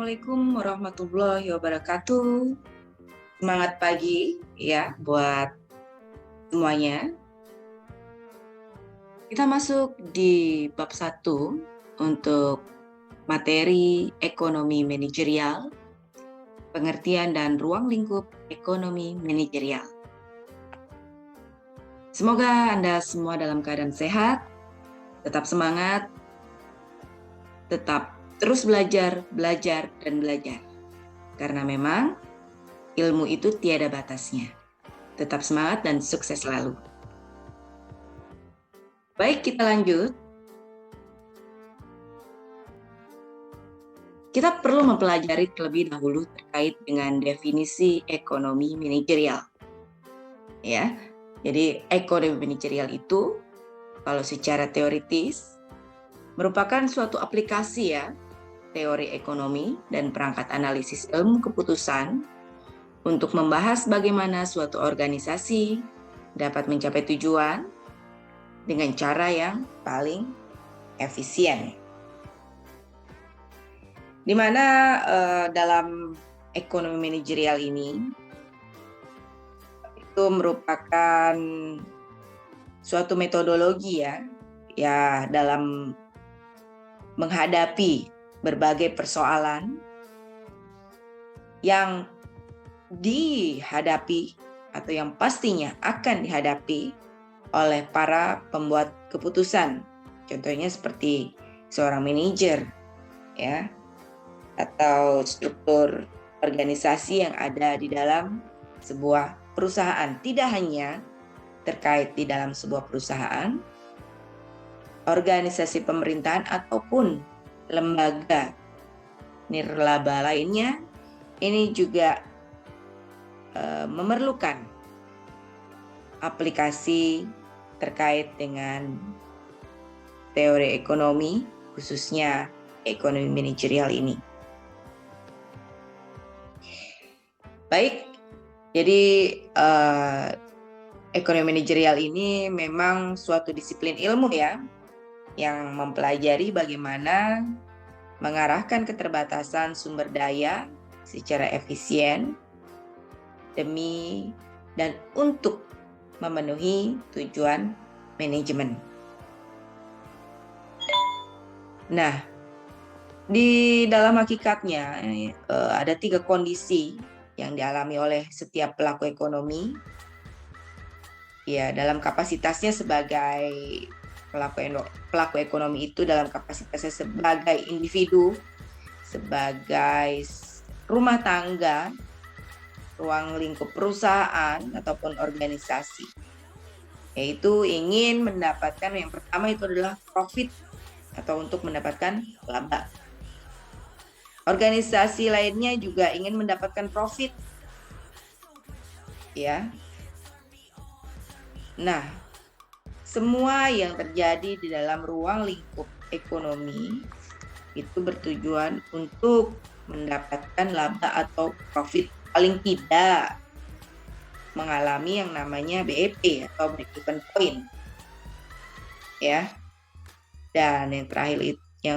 Assalamualaikum warahmatullahi wabarakatuh. Semangat pagi ya buat semuanya. Kita masuk di bab 1 untuk materi ekonomi manajerial, pengertian dan ruang lingkup ekonomi manajerial. Semoga Anda semua dalam keadaan sehat, tetap semangat, tetap terus belajar, dan belajar. Karena memang ilmu itu tiada batasnya. Tetap semangat dan sukses selalu. Baik, kita lanjut. Kita perlu mempelajari terlebih dahulu terkait dengan definisi ekonomi manajerial. Ya, jadi ekonomi manajerial itu kalau secara teoritis merupakan suatu aplikasi ya, teori ekonomi dan perangkat analisis ilmu keputusan untuk membahas bagaimana suatu organisasi dapat mencapai tujuan dengan cara yang paling efisien. Di mana dalam ekonomi manajerial ini itu merupakan suatu metodologi ya dalam menghadapi berbagai persoalan yang dihadapi atau yang pastinya akan dihadapi oleh para pembuat keputusan. Contohnya seperti seorang manajer ya, atau struktur organisasi yang ada di dalam sebuah perusahaan. Tidak hanya terkait di dalam sebuah perusahaan, organisasi pemerintahan ataupun lembaga nirlaba lainnya, ini juga memerlukan aplikasi terkait dengan teori ekonomi, khususnya ekonomi manajerial ini. Baik, jadi ekonomi manajerial ini memang suatu disiplin ilmu ya, yang mempelajari bagaimana mengarahkan keterbatasan sumber daya secara efisien demi dan untuk memenuhi tujuan manajemen. Nah, di dalam hakikatnya ada 3 kondisi yang dialami oleh setiap pelaku ekonomi. Ya, dalam kapasitasnya sebagai pelaku ekonomi itu dalam kapasitasnya sebagai individu, sebagai rumah tangga, ruang lingkup perusahaan ataupun organisasi, yaitu ingin mendapatkan yang pertama itu adalah profit atau untuk mendapatkan laba. Organisasi lainnya juga ingin mendapatkan profit ya. Nah, semua yang terjadi di dalam ruang lingkup ekonomi itu bertujuan untuk mendapatkan laba atau profit, paling tidak mengalami yang namanya BEP atau break even point ya. Dan yang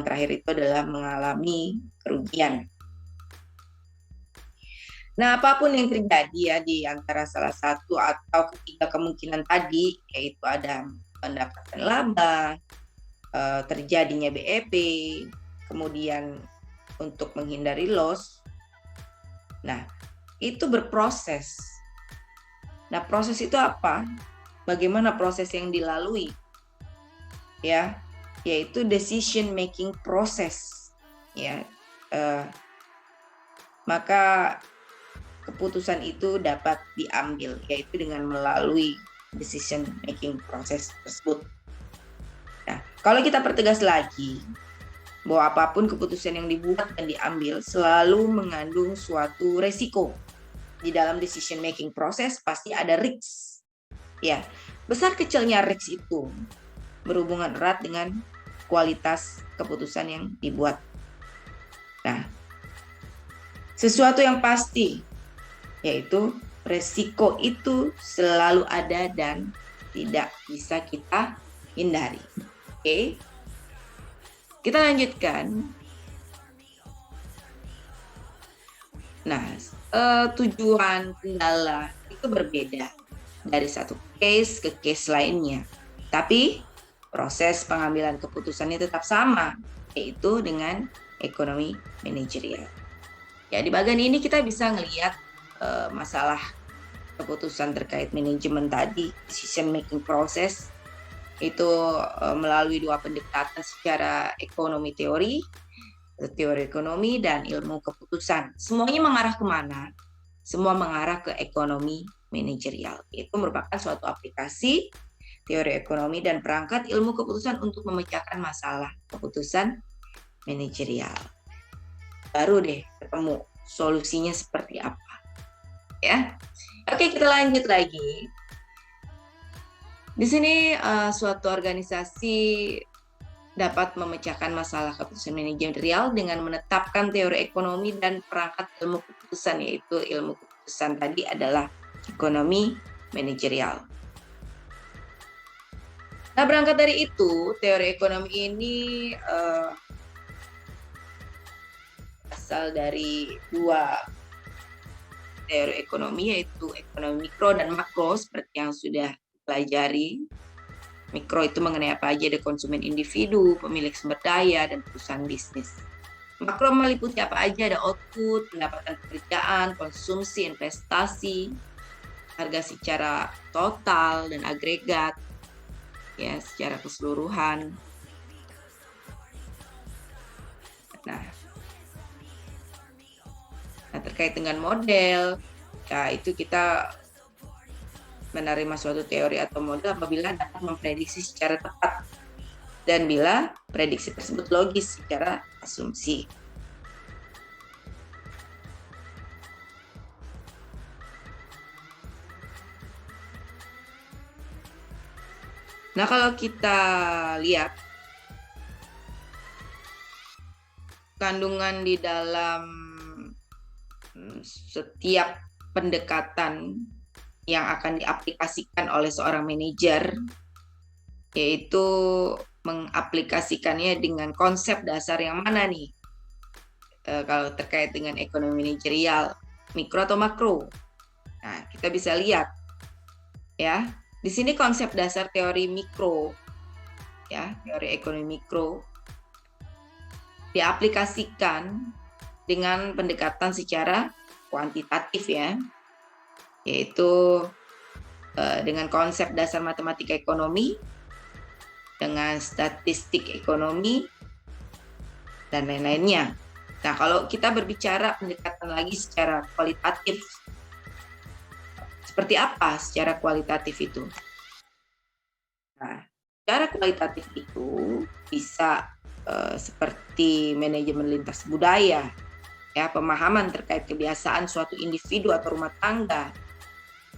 terakhir itu adalah mengalami kerugian. Nah, apapun yang terjadi ya di antara salah satu atau ketiga kemungkinan tadi, yaitu ada mendapatkan laba, terjadinya BEP, kemudian untuk menghindari loss. Nah, itu berproses. Nah, proses itu apa? Bagaimana proses yang dilalui? Ya, yaitu decision making process. Ya, maka keputusan itu dapat diambil, yaitu dengan melalui decision making process tersebut. Nah, kalau kita pertegas lagi bahwa apapun keputusan yang dibuat dan diambil selalu mengandung suatu resiko. Di dalam decision making process pasti ada risk. Ya, besar kecilnya risk itu berhubungan erat dengan kualitas keputusan yang dibuat. Nah, sesuatu yang pasti yaitu resiko itu selalu ada dan tidak bisa kita hindari. Oke. Kita lanjutkan. Nah, tujuan kendala itu berbeda dari satu case ke case lainnya. Tapi proses pengambilan keputusannya tetap sama, yaitu dengan ekonomi manajerial. Ya, di bagian ini kita bisa melihat masalah keputusan terkait manajemen tadi, decision making process, itu melalui dua pendekatan secara ekonomi teori ekonomi dan ilmu keputusan. Semuanya mengarah kemana? Semua mengarah ke ekonomi manajerial. Itu merupakan suatu aplikasi teori ekonomi dan perangkat ilmu keputusan untuk memecahkan masalah keputusan manajerial. Baru deh ketemu solusinya seperti apa. Ya. Oke, kita lanjut lagi. Di sini suatu organisasi dapat memecahkan masalah keputusan manajerial dengan menetapkan teori ekonomi dan perangkat ilmu keputusan, yaitu ilmu keputusan tadi adalah ekonomi manajerial. Nah, berangkat dari itu, teori ekonomi ini asal dari dua teori ekonomi, yaitu ekonomi mikro dan makro, seperti yang sudah dipelajari. Mikro itu mengenai apa aja, ada konsumen individu, pemilik sumber daya, dan perusahaan bisnis. Makro meliputi apa aja, ada output, pendapatan pekerjaan, konsumsi, investasi, harga secara total dan agregat, ya, secara keseluruhan. Nah, terkait dengan model, ya itu kita menerima suatu teori atau model apabila dapat memprediksi secara tepat dan bila prediksi tersebut logis secara asumsi. Nah, kalau kita lihat kandungan di dalam setiap pendekatan yang akan diaplikasikan oleh seorang manajer, yaitu mengaplikasikannya dengan konsep dasar yang mana nih? Kalau terkait dengan ekonomi manajerial, mikro atau makro? Nah, kita bisa lihat ya. Di sini konsep dasar teori mikro, ya, teori ekonomi mikro diaplikasikan dengan pendekatan secara kuantitatif ya, yaitu dengan konsep dasar matematika ekonomi, dengan statistik ekonomi, dan lain-lainnya. Nah, kalau kita berbicara pendekatan lagi secara kualitatif, seperti apa secara kualitatif itu? Nah, secara kualitatif itu bisa seperti manajemen lintas budaya, ya, pemahaman terkait kebiasaan suatu individu atau rumah tangga,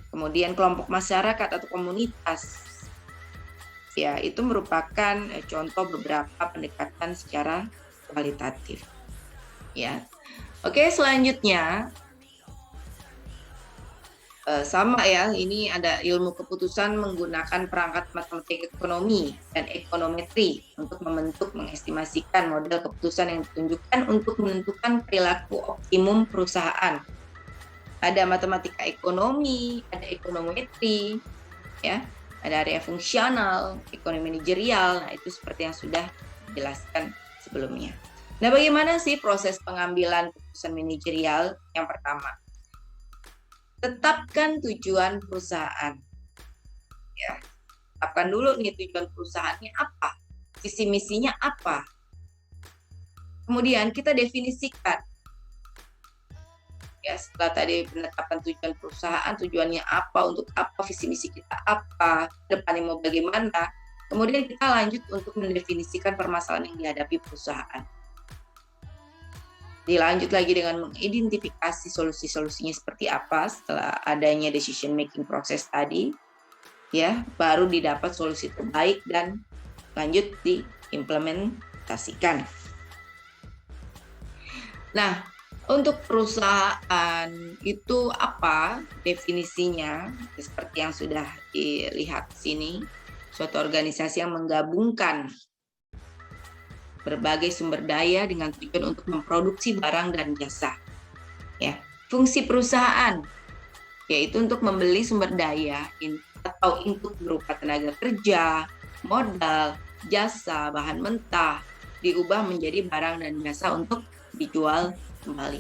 kemudian kelompok masyarakat atau komunitas. Ya, itu merupakan contoh beberapa pendekatan secara kualitatif. Ya. Oke, selanjutnya sama ya, ini ada ilmu keputusan menggunakan perangkat matematika ekonomi dan ekonometri untuk membentuk, mengestimasikan model keputusan yang ditunjukkan untuk menentukan perilaku optimum perusahaan. Ada matematika ekonomi, ada ekonometri, ya, ada area fungsional, ekonomi manajerial. Nah, itu seperti yang sudah dijelaskan sebelumnya. Nah, bagaimana sih proses pengambilan keputusan manajerial? Yang pertama, tetapkan tujuan perusahaan. Ya, tetapkan dulu nih tujuan perusahaannya apa, visi misinya apa. Kemudian kita definisikan. Ya, setelah tadi penetapan tujuan perusahaan, tujuannya apa, untuk apa, visi misi kita apa, depannya mau bagaimana. Kemudian kita lanjut untuk mendefinisikan permasalahan yang dihadapi perusahaan. Dilanjut lagi dengan mengidentifikasi solusi-solusinya seperti apa setelah adanya decision making proses tadi, ya, baru didapat solusi terbaik dan lanjut diimplementasikan. Nah, untuk perusahaan itu apa definisinya? Seperti yang sudah dilihat di sini, suatu organisasi yang menggabungkan berbagai sumber daya dengan tujuan untuk memproduksi barang dan jasa. Ya. Fungsi perusahaan yaitu untuk membeli sumber daya atau input berupa tenaga kerja, modal, jasa, bahan mentah, diubah menjadi barang dan jasa untuk dijual kembali.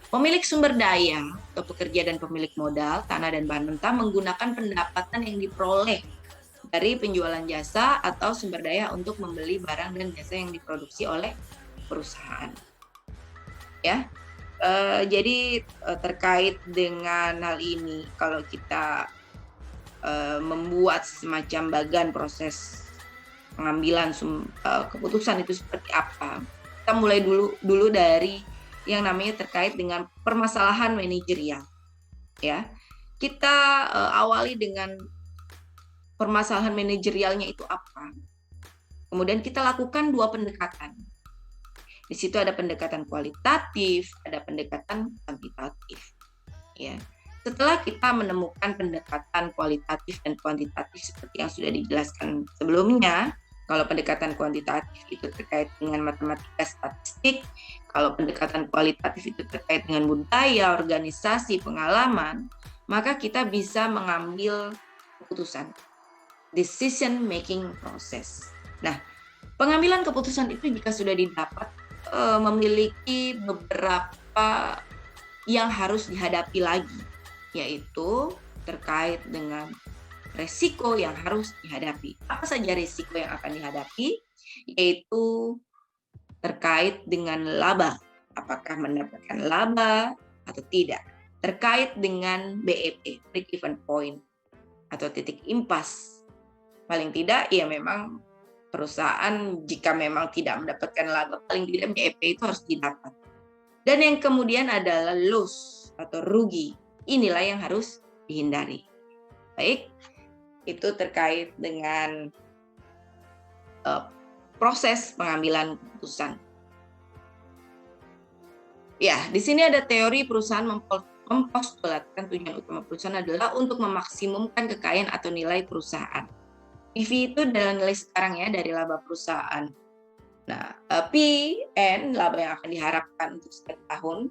Pemilik sumber daya atau pekerja dan pemilik modal, tanah dan bahan mentah menggunakan pendapatan yang diperoleh dari penjualan jasa atau sumber daya untuk membeli barang dan jasa yang diproduksi oleh perusahaan. Ya, jadi terkait dengan hal ini, kalau kita membuat semacam bagan proses pengambilan keputusan itu seperti apa, kita mulai dulu dari yang namanya terkait dengan permasalahan manajerial. Ya, kita awali dengan permasalahan manajerialnya itu apa. Kemudian kita lakukan 2 pendekatan. Di situ ada pendekatan kualitatif, ada pendekatan kuantitatif. Ya. Setelah kita menemukan pendekatan kualitatif dan kuantitatif seperti yang sudah dijelaskan sebelumnya, kalau pendekatan kuantitatif itu terkait dengan matematika statistik, kalau pendekatan kualitatif itu terkait dengan budaya, organisasi, pengalaman, maka kita bisa mengambil keputusan. Decision making process. Nah, pengambilan keputusan itu jika sudah didapat memiliki beberapa yang harus dihadapi lagi, yaitu terkait dengan resiko yang harus dihadapi. Apa saja resiko yang akan dihadapi? Yaitu terkait dengan laba, apakah mendapatkan laba atau tidak. Terkait dengan BEP, break even point, atau titik impas. Paling tidak, ya memang perusahaan jika memang tidak mendapatkan laba, paling tidak BEP itu harus didapat. Dan yang kemudian adalah loss atau rugi. Inilah yang harus dihindari. Baik, itu terkait dengan proses pengambilan keputusan. Ya, di sini ada teori perusahaan mempostulatkan tujuan utama perusahaan adalah untuk memaksimumkan kekayaan atau nilai perusahaan. PV itu adalah nilai sekarang ya dari laba perusahaan. Nah, N laba yang akan diharapkan untuk setiap tahun,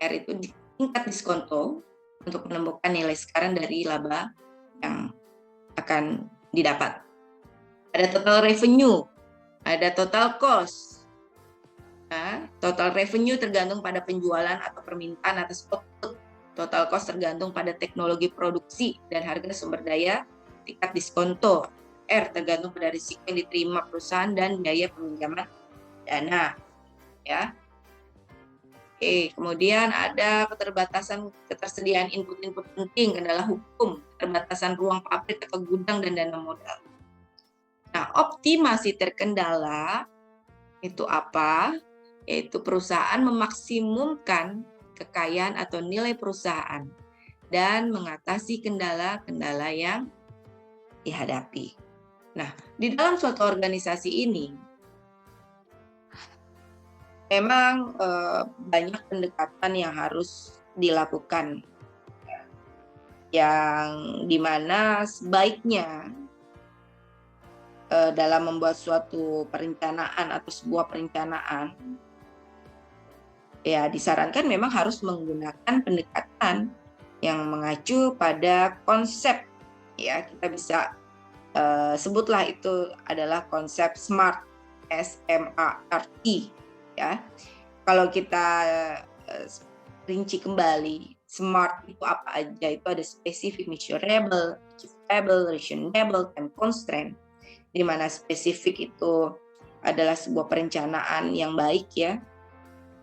R itu tingkat diskonto untuk menemukan nilai sekarang dari laba yang akan didapat. Ada total revenue, ada total cost. Nah, total revenue tergantung pada penjualan atau permintaan atas output. Total cost tergantung pada teknologi produksi dan harga sumber daya tingkat diskonto. R tergantung pada risiko yang diterima perusahaan dan biaya peminjaman dana. Ya. Oke, kemudian ada ketersediaan input-input penting, kendala hukum, keterbatasan ruang pabrik atau gudang dan dana modal. Nah, optimasi terkendala itu apa? Yaitu perusahaan memaksimumkan kekayaan atau nilai perusahaan dan mengatasi kendala-kendala yang dihadapi. Nah, di dalam suatu organisasi ini memang banyak pendekatan yang harus dilakukan, yang dimana sebaiknya dalam membuat suatu perencanaan atau sebuah perencanaan, ya disarankan memang harus menggunakan pendekatan yang mengacu pada konsep, ya kita bisa sebutlah itu adalah konsep SMART, SMART, ya. Kalau kita rinci kembali, SMART itu apa aja? Itu ada specific, measurable, achievable, reasonable, and constraint. Di mana spesifik itu adalah sebuah perencanaan yang baik ya.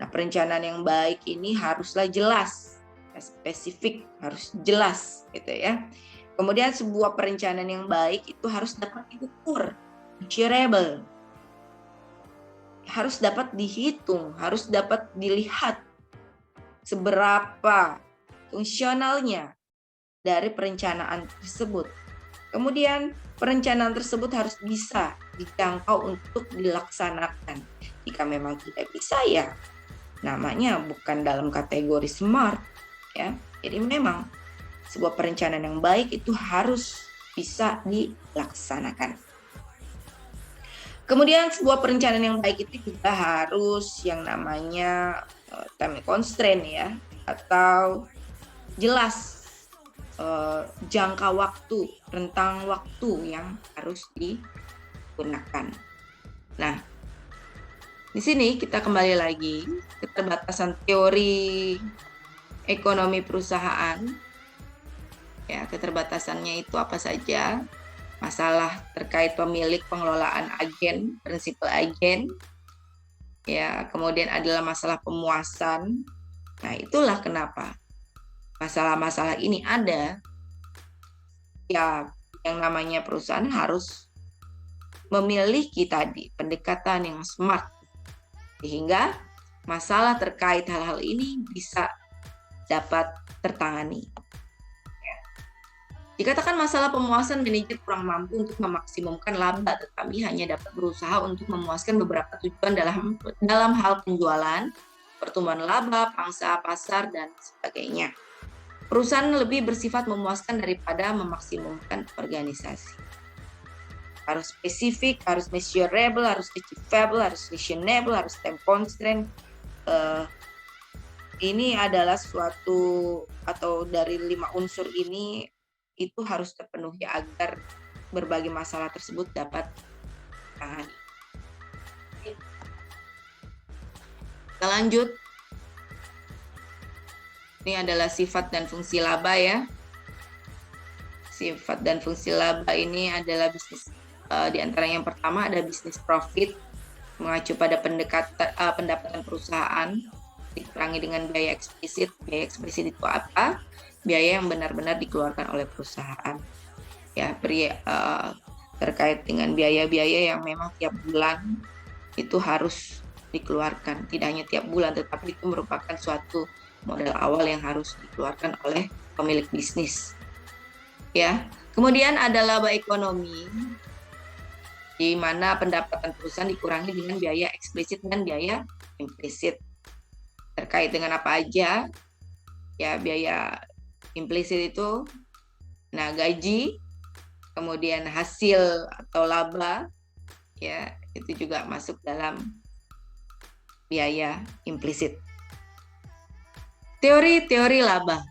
Nah, perencanaan yang baik ini haruslah jelas, spesifik harus jelas gitu ya. Kemudian sebuah perencanaan yang baik itu harus dapat diukur, measurable. Harus dapat dihitung, harus dapat dilihat seberapa fungsionalnya dari perencanaan tersebut. Kemudian perencanaan tersebut harus bisa dijangkau untuk dilaksanakan. Jika memang tidak bisa ya namanya bukan dalam kategori SMART ya. Jadi memang sebuah perencanaan yang baik itu harus bisa dilaksanakan. Kemudian sebuah perencanaan yang baik itu juga harus yang namanya time constraint ya. atau jelas jangka waktu, rentang waktu yang harus digunakan. Nah, di sini kita kembali lagi keterbatasan teori ekonomi perusahaan. Ya, keterbatasannya itu apa saja? Masalah terkait pemilik, pengelolaan, agen, prinsipal agen. Ya, kemudian adalah masalah pemuasan. Nah, itulah kenapa masalah-masalah ini ada. Ya, yang namanya perusahaan harus memiliki tadi pendekatan yang smart sehingga masalah terkait hal-hal ini bisa dapat tertangani. Dikatakan masalah pemuasan, manajer kurang mampu untuk memaksimumkan laba, tetapi hanya dapat berusaha untuk memuaskan beberapa tujuan dalam hal penjualan, pertumbuhan laba, pangsa pasar, dan sebagainya. Perusahaan lebih bersifat memuaskan daripada memaksimumkan organisasi. Harus spesifik, harus measurable, harus achievable, harus reasonable, harus time constraint. Ini adalah suatu atau dari 5 unsur ini itu harus terpenuhi agar berbagai masalah tersebut dapat ditangani. Kita lanjut. Ini adalah sifat dan fungsi laba ya. Sifat dan fungsi laba ini adalah bisnis. Di antara yang pertama ada bisnis profit, mengacu pada pendapatan perusahaan dikurangi dengan biaya eksplisit. Biaya eksplisit itu apa? Biaya yang benar-benar dikeluarkan oleh perusahaan. Ya, terkait dengan biaya-biaya yang memang tiap bulan itu harus dikeluarkan. Tidak hanya tiap bulan, tetapi itu merupakan suatu modal awal yang harus dikeluarkan oleh pemilik bisnis. Ya, kemudian ada laba ekonomi, di mana pendapatan perusahaan dikurangi dengan biaya eksplisit dan biaya implisit. Terkait dengan apa aja? Ya, biaya implisit itu, nah gaji, kemudian hasil atau laba, ya itu juga masuk dalam biaya implisit. Teori laba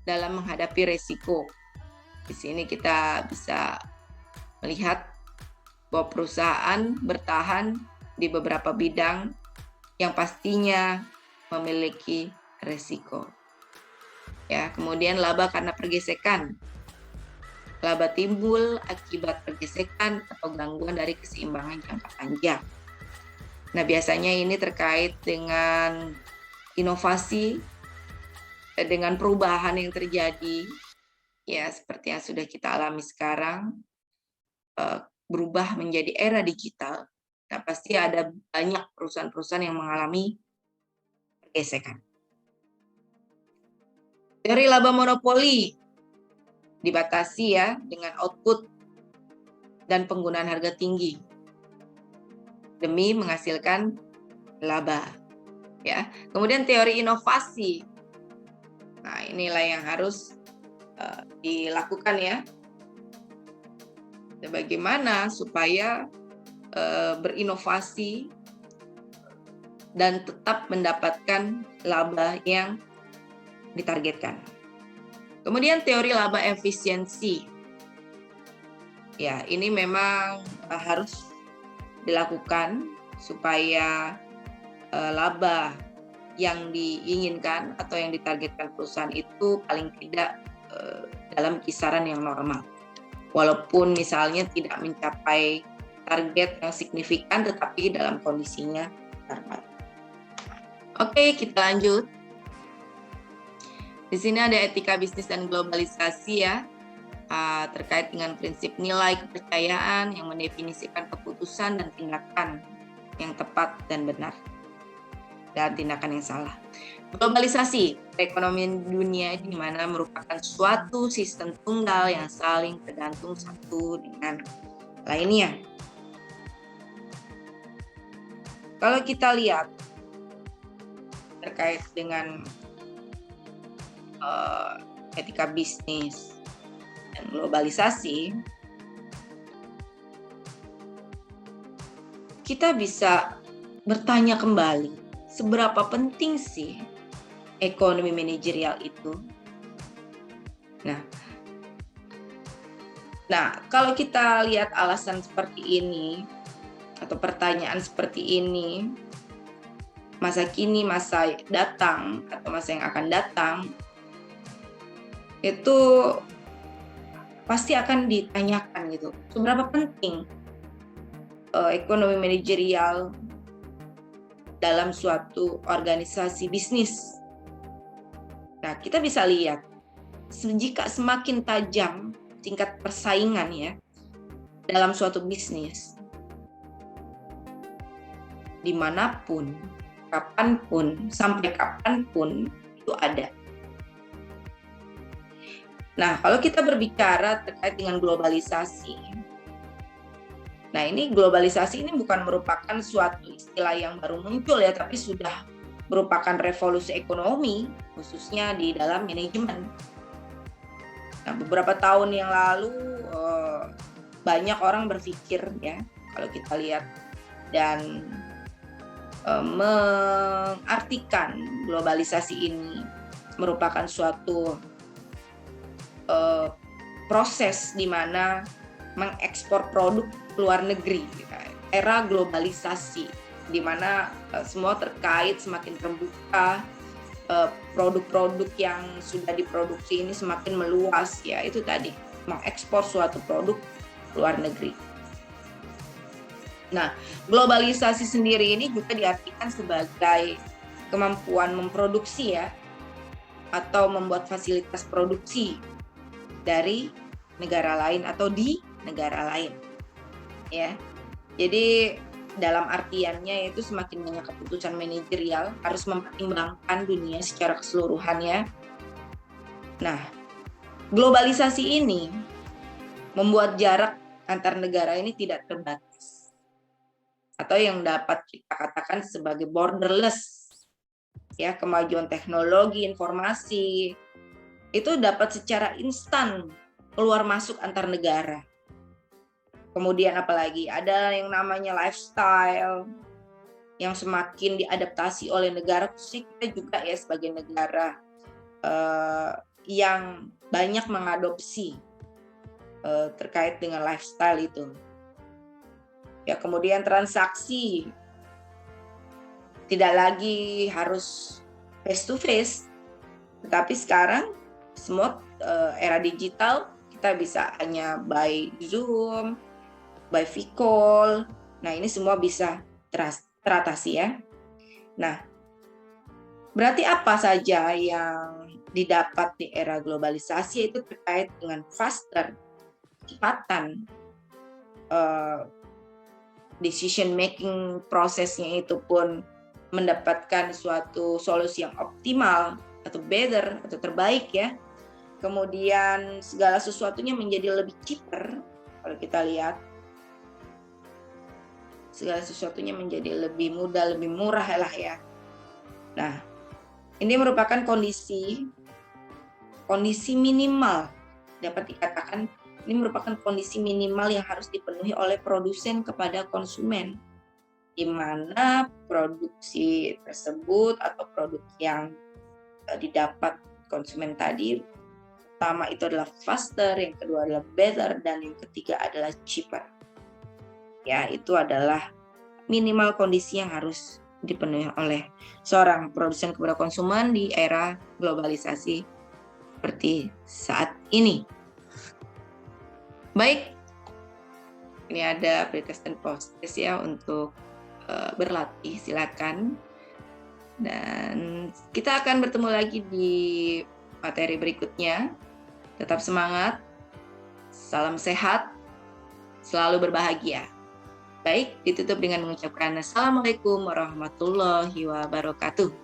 dalam menghadapi resiko. Di sini kita bisa melihat bahwa perusahaan bertahan di beberapa bidang yang pastinya memiliki resiko. Ya, kemudian laba karena pergesekan. Laba timbul akibat pergesekan atau gangguan dari keseimbangan jangka panjang. Nah, biasanya ini terkait dengan inovasi, dengan perubahan yang terjadi, ya seperti yang sudah kita alami sekarang, berubah menjadi era digital. Nah, pasti ada banyak perusahaan-perusahaan yang mengalami pergesekan. Teori laba monopoli dibatasi ya dengan output dan penggunaan harga tinggi demi menghasilkan laba. Ya, kemudian teori inovasi. Nah, inilah yang harus dilakukan ya. Bagaimana supaya berinovasi dan tetap mendapatkan laba yang ditargetkan. Kemudian teori laba efisiensi. Ya, ini memang harus dilakukan supaya laba yang diinginkan atau yang ditargetkan perusahaan itu paling tidak dalam kisaran yang normal. Walaupun misalnya tidak mencapai target yang signifikan, tetapi dalam kondisinya normal. Oke, kita lanjut. Di sini ada etika bisnis dan globalisasi ya, terkait dengan prinsip nilai kepercayaan yang mendefinisikan keputusan dan tindakan yang tepat dan benar, dan tindakan yang salah. Globalisasi, perekonomian dunia di mana merupakan suatu sistem tunggal yang saling tergantung satu dengan lainnya. Kalau kita lihat terkait dengan etika bisnis dan globalisasi, kita bisa bertanya kembali seberapa penting sih ekonomi manajerial itu? Nah, kalau kita lihat alasan seperti ini atau pertanyaan seperti ini, masa kini, masa datang atau masa yang akan datang, itu pasti akan ditanyakan gitu. Seberapa penting ekonomi manajerial dalam suatu organisasi bisnis? Nah, kita bisa lihat jika semakin tajam tingkat persaingan ya dalam suatu bisnis, dimanapun, kapanpun, sampai kapanpun itu ada. Nah, kalau kita berbicara terkait dengan globalisasi, nah ini globalisasi ini bukan merupakan suatu istilah yang baru muncul ya, tapi sudah merupakan revolusi ekonomi, khususnya di dalam manajemen. Nah, beberapa tahun yang lalu banyak orang berpikir ya, kalau kita lihat dan mengartikan globalisasi ini merupakan suatu proses di mana mengekspor produk ke luar negeri, era globalisasi di mana semua terkait, semakin terbuka, produk-produk yang sudah diproduksi ini semakin meluas ya, itu tadi mengekspor suatu produk ke luar negeri. Nah, globalisasi sendiri ini juga diartikan sebagai kemampuan memproduksi ya, atau membuat fasilitas produksi dari negara lain atau di negara lain ya. Jadi dalam artiannya itu semakin banyak keputusan manajerial harus mempertimbangkan dunia secara keseluruhannya. Nah, globalisasi ini membuat jarak antar negara ini tidak terbatas, atau yang dapat kita katakan sebagai borderless ya. Kemajuan teknologi informasi itu dapat secara instan keluar masuk antar negara. Kemudian apalagi ada yang namanya lifestyle yang semakin diadaptasi oleh negara, khususnya kita juga ya sebagai negara yang banyak mengadopsi terkait dengan lifestyle itu. Ya, kemudian transaksi tidak lagi harus face to face, tetapi sekarang semua era digital kita bisa hanya by Zoom, by V-call. Nah, ini semua bisa teratasi ya. Nah, berarti apa saja yang didapat di era globalisasi itu terkait dengan faster, kecepatan, decision making prosesnya itu pun mendapatkan suatu solusi yang optimal atau better atau terbaik ya. Kemudian segala sesuatunya menjadi lebih cheaper. Kalau kita lihat segala sesuatunya menjadi lebih mudah, lebih murah lah ya. Nah, ini merupakan kondisi minimal, dapat dikatakan ini merupakan kondisi minimal yang harus dipenuhi oleh produsen kepada konsumen, di mana produksi tersebut atau produk yang didapat konsumen tadi, pertama itu adalah faster, yang kedua adalah better, dan yang ketiga adalah cheaper. Ya, itu adalah minimal kondisi yang harus dipenuhi oleh seorang produsen kepada konsumen di era globalisasi seperti saat ini. Baik, ini ada pretest dan post-test ya untuk berlatih, silakan. Dan kita akan bertemu lagi di materi berikutnya. Tetap semangat, salam sehat, selalu berbahagia. Baik, ditutup dengan mengucapkan Assalamualaikum warahmatullahi wabarakatuh.